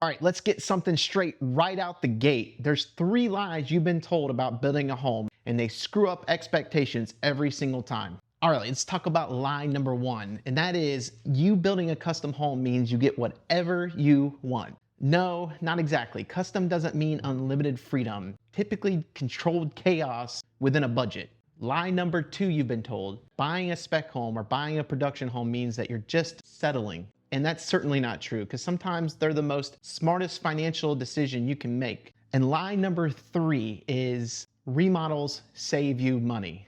All right, let's get something straight right out the gate. There's 3 lies you've been told about building a home, and they screw up expectations every single time. All right, let's talk about lie number 1, and that is you building a custom home means you get whatever you want. No, not exactly. Custom doesn't mean unlimited freedom, typically controlled chaos within a budget. Lie number 2 you've been told, buying a spec home or buying a production home means that you're just settling. And that's certainly not true, because sometimes they're the most smartest financial decision you can make. And lie number 3 is remodels save you money.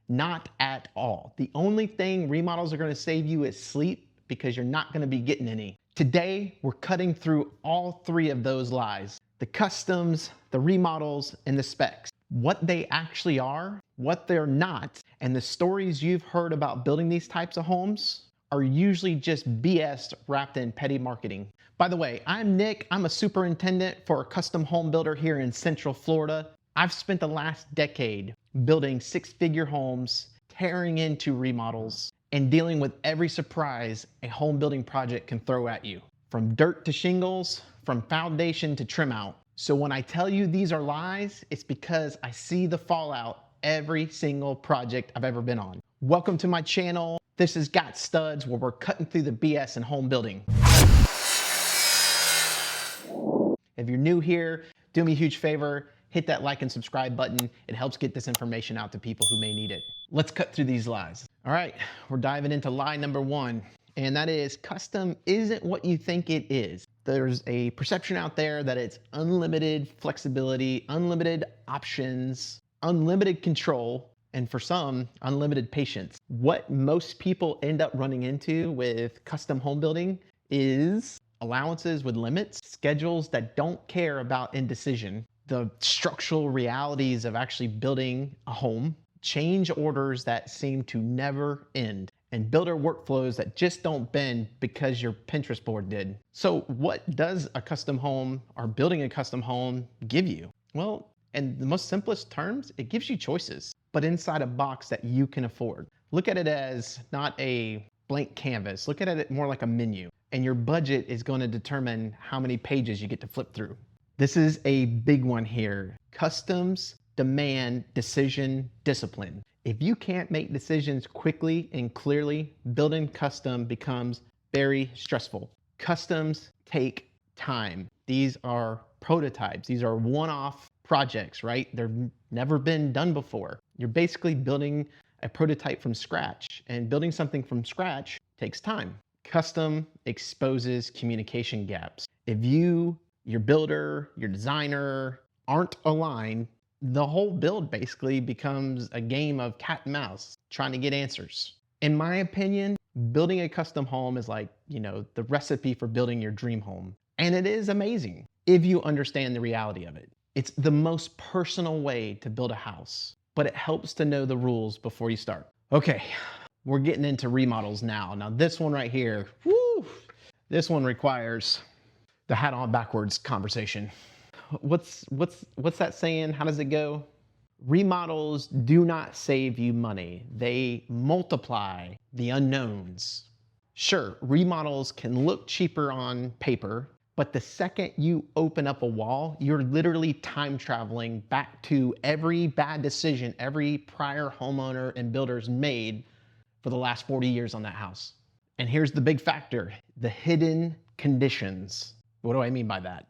Not at all. The only thing remodels are going to save you is sleep, because you're not going to be getting any. Today, we're cutting through all 3 of those lies: the customs, the remodels, and the specs. What they actually are, what they're not, and the stories you've heard about building these types of homes are usually just BS wrapped in petty marketing. By the way, I'm Nick. I'm a superintendent for a custom home builder here in Central Florida. I've spent the last decade building 6-figure homes, tearing into remodels, and dealing with every surprise a home building project can throw at you. From dirt to shingles, from foundation to trim out. So when I tell you these are lies, it's because I see the fallout every single project I've ever been on. Welcome to my channel. This is Got Studs, where we're cutting through the BS in home building. If you're new here, do me a huge favor, hit that like and subscribe button. It helps get this information out to people who may need it. Let's cut through these lies. All right, we're diving into lie number 1, and that is custom isn't what you think it is. There's a perception out there that it's unlimited flexibility, unlimited options, unlimited control, and for some, unlimited patience. What most people end up running into with custom home building is allowances with limits, schedules that don't care about indecision, the structural realities of actually building a home, change orders that seem to never end, and builder workflows that just don't bend because your Pinterest board did. So what does a custom home or building a custom home give you? Well, in the most simplest terms, it gives you choices, but inside a box that you can afford. Look at it as not a blank canvas. Look at it more like a menu, and your budget is going to determine how many pages you get to flip through. This is a big one here. Customs demand decision discipline. If you can't make decisions quickly and clearly, building custom becomes very stressful. Customs take time. These are prototypes. These are one-off projects, right? They've never been done before. You're basically building a prototype from scratch, and building something from scratch takes time. Custom exposes communication gaps. If you, your builder, your designer aren't aligned, the whole build basically becomes a game of cat and mouse, trying to get answers. In my opinion, building a custom home is like, the recipe for building your dream home. And it is amazing if you understand the reality of it. It's the most personal way to build a house, but it helps to know the rules before you start. Okay, we're getting into remodels now. Now this one right here, this one requires the hat on backwards conversation. What's that saying? How does it go? Remodels do not save you money. They multiply the unknowns. Sure, remodels can look cheaper on paper, but the second you open up a wall, you're literally time traveling back to every bad decision every prior homeowner and builders made for the last 40 years on that house. And here's the big factor, the hidden conditions. What do I mean by that?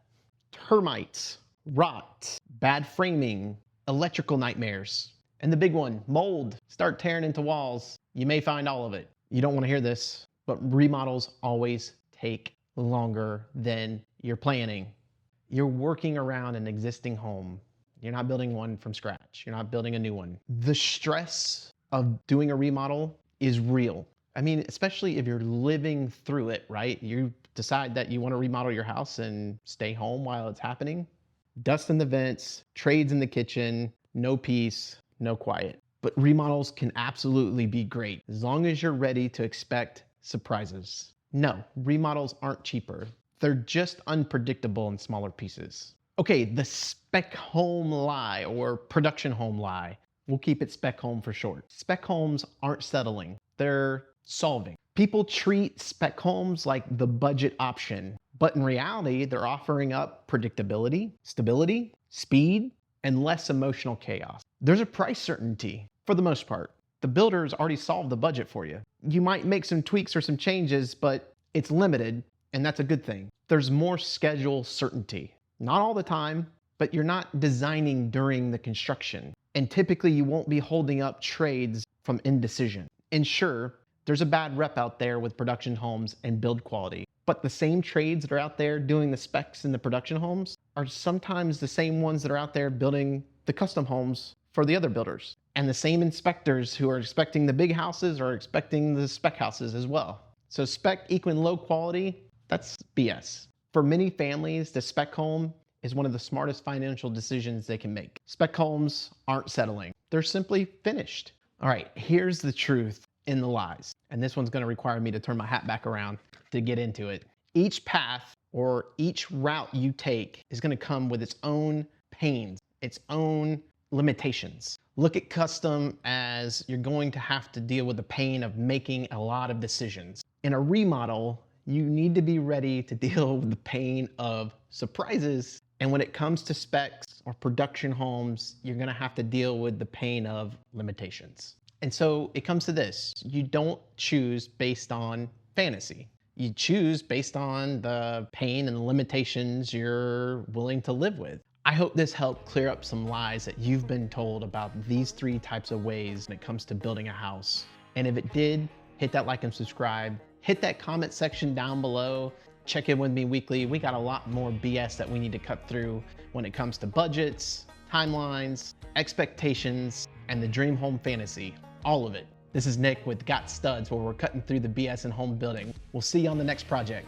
Termites, rot, bad framing, electrical nightmares, and the big one, mold. Start tearing into walls. You may find all of it. You don't want to hear this, but remodels always take longer than you're planning. You're working around an existing home. You're not building one from scratch. You're not building a new one. The stress of doing a remodel is real. I mean, especially if you're living through it, right? You decide that you want to remodel your house and stay home while it's happening. Dust in the vents, trades in the kitchen, no peace, no quiet. But remodels can absolutely be great as long as you're ready to expect surprises. No, remodels aren't cheaper. They're just unpredictable in smaller pieces. Okay, the spec home lie or production home lie. We'll keep it spec home for short. Spec homes aren't settling. They're solving. People treat spec homes like the budget option, But in reality, they're offering up predictability, stability, speed, and less emotional chaos. There's a price certainty for the most part. The builders already solved the budget for you. You might make some tweaks or some changes, but it's limited, and that's a good thing. There's more schedule certainty. Not all the time, but you're not designing during the construction. And typically you won't be holding up trades from indecision. And sure, there's a bad rep out there with production homes and build quality. But the same trades that are out there doing the specs in the production homes are sometimes the same ones that are out there building the custom homes for the other builders. And the same inspectors who are inspecting the big houses are inspecting the spec houses as well. So spec equaling low quality, that's BS. For many families, the spec home is one of the smartest financial decisions they can make. Spec homes aren't settling. They're simply finished. All right, here's the truth in the lies. And this one's gonna require me to turn my hat back around to get into it. Each path or each route you take is gonna come with its own pains, its own limitations. Look at custom as you're going to have to deal with the pain of making a lot of decisions. In a remodel, you need to be ready to deal with the pain of surprises. And when it comes to specs or production homes, you're gonna have to deal with the pain of limitations. And so it comes to this: you don't choose based on fantasy. You choose based on the pain and the limitations you're willing to live with. I hope this helped clear up some lies that you've been told about these 3 types of ways when it comes to building a house. And if it did, hit that like and subscribe. Hit that comment section down below. Check in with me weekly. We got a lot more BS that we need to cut through when it comes to budgets, timelines, expectations, and the dream home fantasy. All of it. This is Nick with Got Studs, where we're cutting through the BS in home building. We'll see you on the next project.